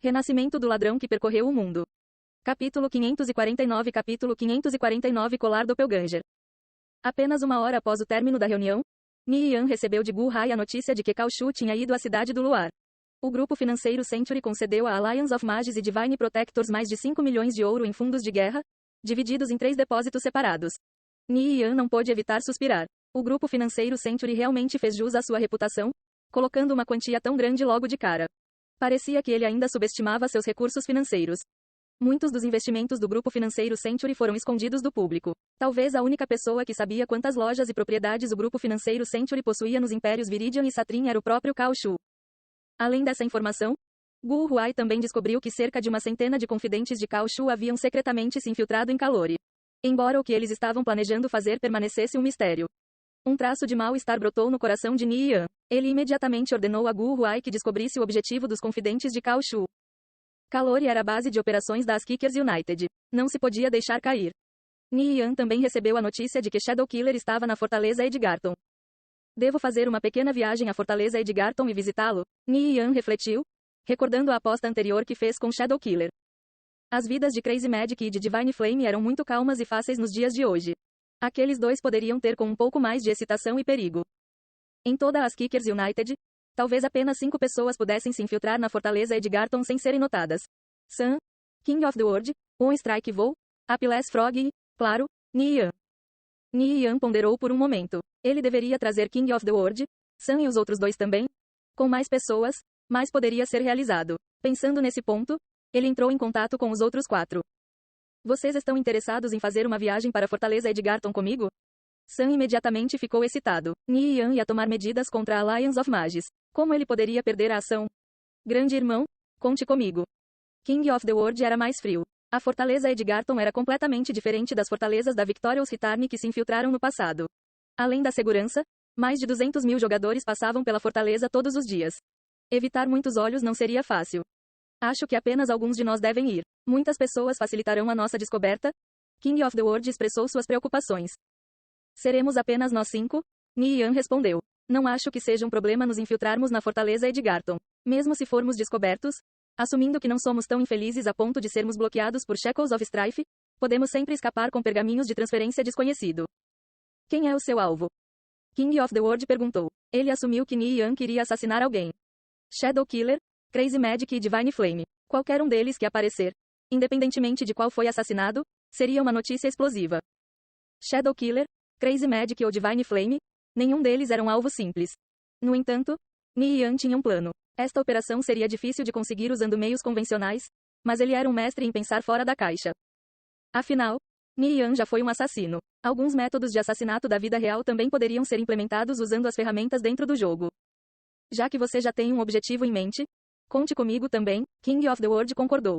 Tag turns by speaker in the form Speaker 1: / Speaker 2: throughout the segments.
Speaker 1: Renascimento do ladrão que percorreu o mundo. Capítulo 549 Colar Doppelganger. Apenas uma hora após o término da reunião, Ni Yan recebeu de Gu Hai a notícia de que Cao Shu tinha ido à cidade do Luar. O grupo financeiro Century concedeu à Alliance of Mages e Divine Protectors mais de 5 milhões de ouro em fundos de guerra, divididos em 3 depósitos separados. Ni Yan não pôde evitar suspirar. O grupo financeiro Century realmente fez jus à sua reputação, colocando uma quantia tão grande logo de cara. Parecia que ele ainda subestimava seus recursos financeiros. Muitos dos investimentos do grupo financeiro Century foram escondidos do público. Talvez a única pessoa que sabia quantas lojas e propriedades o grupo financeiro Century possuía nos impérios Viridian e Satrin era o próprio Cao Shu. Além dessa informação, Gu Huai também descobriu que cerca de uma centena de confidentes de Cao Shu haviam secretamente se infiltrado em Calore. Embora o que eles estavam planejando fazer permanecesse um mistério. Um traço de mal-estar brotou no coração de Ni Yan. Ele imediatamente ordenou a Gu Huai que descobrisse o objetivo dos confidentes de Cao Shu. Calore era a base de operações das Kickers United. Não se podia deixar cair. Ni Yan também recebeu a notícia de que Shadow Killer estava na Fortaleza Edgarton. Devo fazer uma pequena viagem à Fortaleza Edgarton e visitá-lo? Ni Yan refletiu, recordando a aposta anterior que fez com Shadow Killer. As vidas de Crazy Magic e de Divine Flame eram muito calmas e fáceis nos dias de hoje. Aqueles dois poderiam ter com um pouco mais de excitação e perigo. Em toda as Kickers United, talvez apenas 5 pessoas pudessem se infiltrar na Fortaleza Edgarton sem serem notadas. Sun, King of the World, On Strike Vou, Apeless Frog e, claro, Ni Yan. Ni Yan ponderou por um momento. Ele deveria trazer King of the World, Sun e os outros dois também? Com mais pessoas, mais poderia ser realizado. Pensando nesse ponto, ele entrou em contato com os outros 4. Vocês estão interessados em fazer uma viagem para Fortaleza Edgarton comigo? Sun imediatamente ficou excitado. Ni Yan ia tomar medidas contra a Alliance of Mages. Como ele poderia perder a ação? Grande irmão, conte comigo. King of the World era mais frio. A Fortaleza Edgarton era completamente diferente das fortalezas da Victorious Return que se infiltraram no passado. Além da segurança, mais de 200 mil jogadores passavam pela fortaleza todos os dias. Evitar muitos olhos não seria fácil. Acho que apenas alguns de nós devem ir. Muitas pessoas facilitarão a nossa descoberta. King of the World expressou suas preocupações. Seremos apenas nós 5? Ni Yan respondeu. Não acho que seja um problema nos infiltrarmos na Fortaleza Edgarton. Mesmo se formos descobertos, assumindo que não somos tão infelizes a ponto de sermos bloqueados por Shackles of Strife, podemos sempre escapar com pergaminhos de transferência desconhecido. Quem é o seu alvo? King of the World perguntou. Ele assumiu que Ni Yan queria assassinar alguém. Shadow Killer, Crazy Magic e Divine Flame. Qualquer um deles que aparecer, independentemente de qual foi assassinado, seria uma notícia explosiva. Shadow Killer, Crazy Magic ou Divine Flame, nenhum deles era um alvo simples. No entanto, Ni Yan tinha um plano. Esta operação seria difícil de conseguir usando meios convencionais, mas ele era um mestre em pensar fora da caixa. Afinal, Ni Yan já foi um assassino. Alguns métodos de assassinato da vida real também poderiam ser implementados usando as ferramentas dentro do jogo. Já que você já tem um objetivo em mente, conte comigo também, King of the World concordou.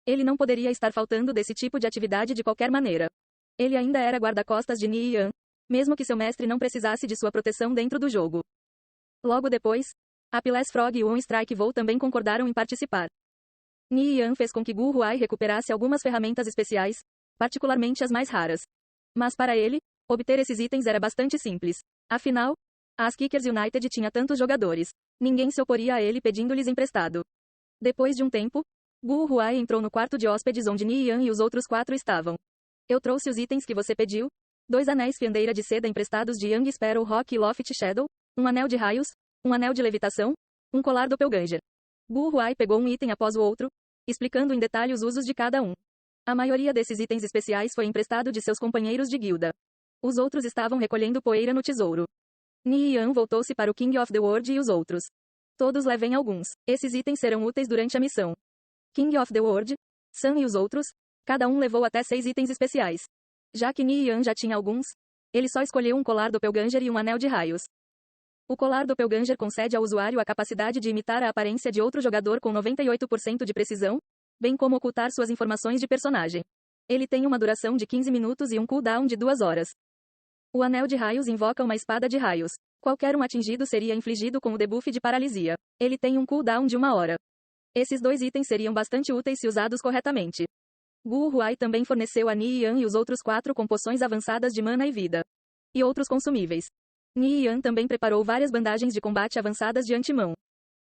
Speaker 1: Ele não poderia estar faltando desse tipo de atividade de qualquer maneira. Ele ainda era guarda-costas de Ni Yan, mesmo que seu mestre não precisasse de sua proteção dentro do jogo. Logo depois, Apeless Frog e On Strike Vou também concordaram em participar. Ni Yan fez com que Gu Huai recuperasse algumas ferramentas especiais, particularmente as mais raras. Mas para ele, obter esses itens era bastante simples. Afinal, as Kickers United tinha tantos jogadores. Ninguém se oporia a ele pedindo-lhes emprestado. Depois de um tempo, Gu Huai entrou no quarto de hóspedes onde Ni Yan e os outros 4 estavam. Eu trouxe os itens que você pediu. 2 anéis fiandeira de seda emprestados de Young Sparrow Rock e Loft Shadow, um anel de raios, um anel de levitação, um colar doppelganger. Gu Huai pegou um item após o outro, explicando em detalhe os usos de cada um. A maioria desses itens especiais foi emprestado de seus companheiros de guilda. Os outros estavam recolhendo poeira no tesouro. Ni Yan voltou-se para o King of the World e os outros. Todos levem alguns. Esses itens serão úteis durante a missão. King of the World, Sun e os outros, cada um levou até 6 itens especiais. Já que Ni Yan já tinha alguns, ele só escolheu um colar doppelganger e um anel de raios. O colar doppelganger concede ao usuário a capacidade de imitar a aparência de outro jogador com 98% de precisão, bem como ocultar suas informações de personagem. Ele tem uma duração de 15 minutos e um cooldown de 2 horas. O anel de raios invoca uma espada de raios. Qualquer um atingido seria infligido com o debuff de paralisia. Ele tem um cooldown de 1 hora. Esses 2 itens seriam bastante úteis se usados corretamente. Gu Huai também forneceu a Ni Yan e os outros 4 com poções avançadas de mana e vida. E outros consumíveis. Ni Yan também preparou várias bandagens de combate avançadas de antemão.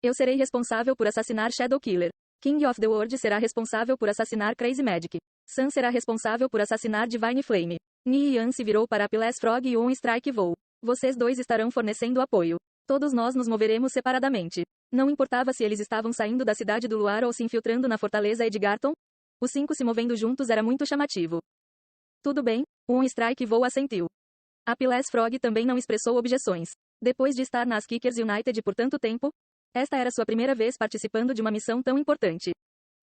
Speaker 1: Eu serei responsável por assassinar Shadow Killer. King of the World será responsável por assassinar Crazy Magic. Sun será responsável por assassinar Divine Flame. Ni Yan se virou para Apeless Frog e On Strike Vou. Vocês dois estarão fornecendo apoio. Todos nós nos moveremos separadamente. Não importava se eles estavam saindo da Cidade do Luar ou se infiltrando na Fortaleza Edgarton. Os 5 se movendo juntos era muito chamativo. Tudo bem, On Strike Vou assentiu. Apeless Frog também não expressou objeções. Depois de estar nas Kickers United por tanto tempo, esta era sua primeira vez participando de uma missão tão importante.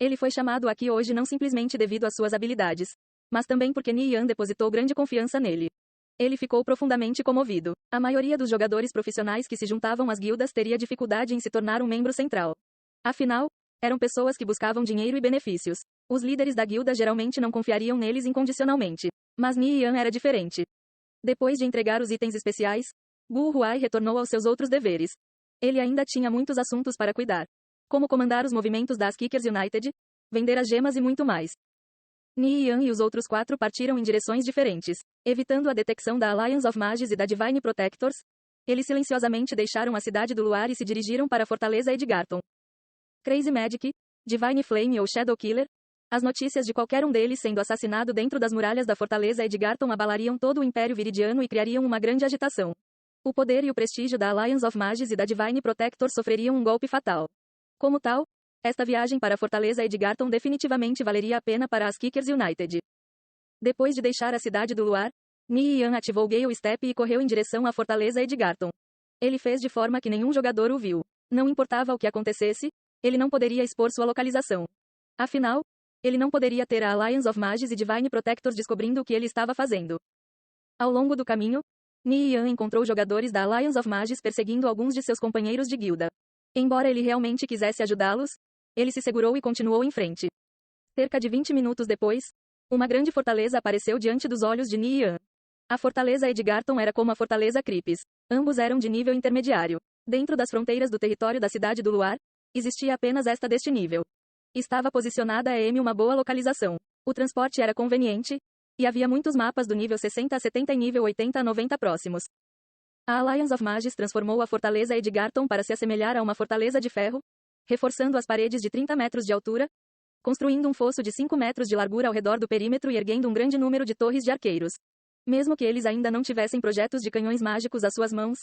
Speaker 1: Ele foi chamado aqui hoje não simplesmente devido às suas habilidades, mas também porque Ni Yan depositou grande confiança nele. Ele ficou profundamente comovido. A maioria dos jogadores profissionais que se juntavam às guildas teria dificuldade em se tornar um membro central. Afinal, eram pessoas que buscavam dinheiro e benefícios. Os líderes da guilda geralmente não confiariam neles incondicionalmente. Mas Ni Yan era diferente. Depois de entregar os itens especiais, Gu Huai retornou aos seus outros deveres. Ele ainda tinha muitos assuntos para cuidar. Como comandar os movimentos das Kickers United, vender as gemas e muito mais. Ni Yan e os outros 4 partiram em direções diferentes. Evitando a detecção da Alliance of Mages e da Divine Protectors, eles silenciosamente deixaram a Cidade do Luar e se dirigiram para a Fortaleza Edgarton. Crazy Magic, Divine Flame ou Shadow Killer, as notícias de qualquer um deles sendo assassinado dentro das muralhas da Fortaleza Edgarton abalariam todo o Império Viridiano e criariam uma grande agitação. O poder e o prestígio da Alliance of Mages e da Divine Protector sofreriam um golpe fatal. Como tal, esta viagem para a Fortaleza Edgarton definitivamente valeria a pena para as Kickers United. Depois de deixar a Cidade do Luar, Ni Yan ativou Gale Step e correu em direção à Fortaleza Edgarton. Ele fez de forma que nenhum jogador o viu. Não importava o que acontecesse, ele não poderia expor sua localização. Afinal, ele não poderia ter a Alliance of Mages e Divine Protectors descobrindo o que ele estava fazendo. Ao longo do caminho, Ni Yan encontrou jogadores da Alliance of Mages perseguindo alguns de seus companheiros de guilda. Embora ele realmente quisesse ajudá-los, ele se segurou e continuou em frente. Cerca de 20 minutos depois, uma grande fortaleza apareceu diante dos olhos de Ni Yan. A Fortaleza Edgarton era como a Fortaleza Cripes. Ambos eram de nível intermediário. Dentro das fronteiras do território da Cidade do Luar, existia apenas esta deste nível. Estava posicionada em uma boa localização. O transporte era conveniente, e havia muitos mapas do nível 60 a 70 e nível 80 a 90 próximos. A Alliance of Mages transformou a Fortaleza Edgarton para se assemelhar a uma fortaleza de ferro, reforçando as paredes de 30 metros de altura, construindo um fosso de 5 metros de largura ao redor do perímetro e erguendo um grande número de torres de arqueiros. Mesmo que eles ainda não tivessem projetos de canhões mágicos às suas mãos,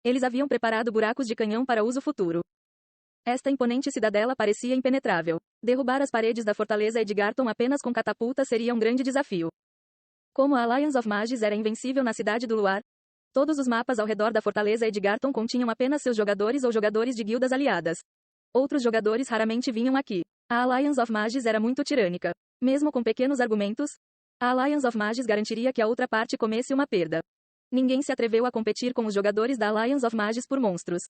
Speaker 1: eles haviam preparado buracos de canhão para uso futuro. Esta imponente cidadela parecia impenetrável. Derrubar as paredes da Fortaleza Edgarton apenas com catapultas seria um grande desafio. Como a Alliance of Mages era invencível na Cidade do Luar, todos os mapas ao redor da Fortaleza Edgarton continham apenas seus jogadores ou jogadores de guildas aliadas. Outros jogadores raramente vinham aqui. A Alliance of Mages era muito tirânica. Mesmo com pequenos argumentos, a Alliance of Mages garantiria que a outra parte comesse uma perda. Ninguém se atreveu a competir com os jogadores da Alliance of Mages por monstros.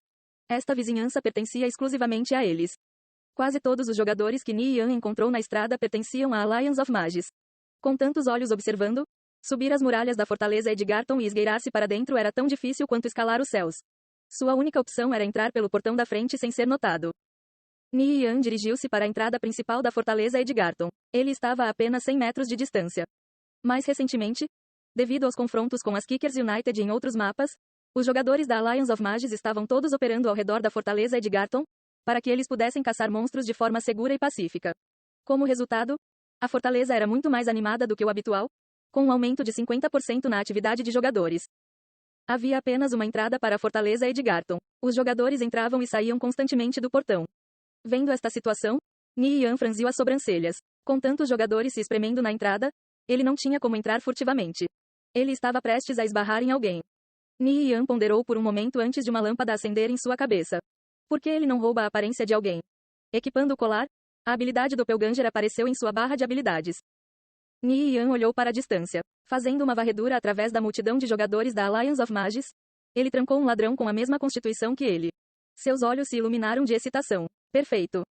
Speaker 1: Esta vizinhança pertencia exclusivamente a eles. Quase todos os jogadores que Ni Yan encontrou na estrada pertenciam à Alliance of Mages. Com tantos olhos observando, subir as muralhas da Fortaleza Edgarton e esgueirar-se para dentro era tão difícil quanto escalar os céus. Sua única opção era entrar pelo portão da frente sem ser notado. Ni Yan dirigiu-se para a entrada principal da Fortaleza Edgarton. Ele estava a apenas 100 metros de distância. Mais recentemente, devido aos confrontos com as Kickers United em outros mapas, os jogadores da Alliance of Mages estavam todos operando ao redor da Fortaleza Edgarton, para que eles pudessem caçar monstros de forma segura e pacífica. Como resultado, a fortaleza era muito mais animada do que o habitual, com um aumento de 50% na atividade de jogadores. Havia apenas uma entrada para a Fortaleza Edgarton. Os jogadores entravam e saíam constantemente do portão. Vendo esta situação, Ni Yan franziu as sobrancelhas. Com tantos jogadores se espremendo na entrada, ele não tinha como entrar furtivamente. Ele estava prestes a esbarrar em alguém. Ni Yan ponderou por um momento antes de uma lâmpada acender em sua cabeça. Por que ele não rouba a aparência de alguém? Equipando o colar, a habilidade Doppelganger apareceu em sua barra de habilidades. Ni Yan olhou para a distância. Fazendo uma varredura através da multidão de jogadores da Alliance of Mages, ele trancou um ladrão com a mesma constituição que ele. Seus olhos se iluminaram de excitação. Perfeito.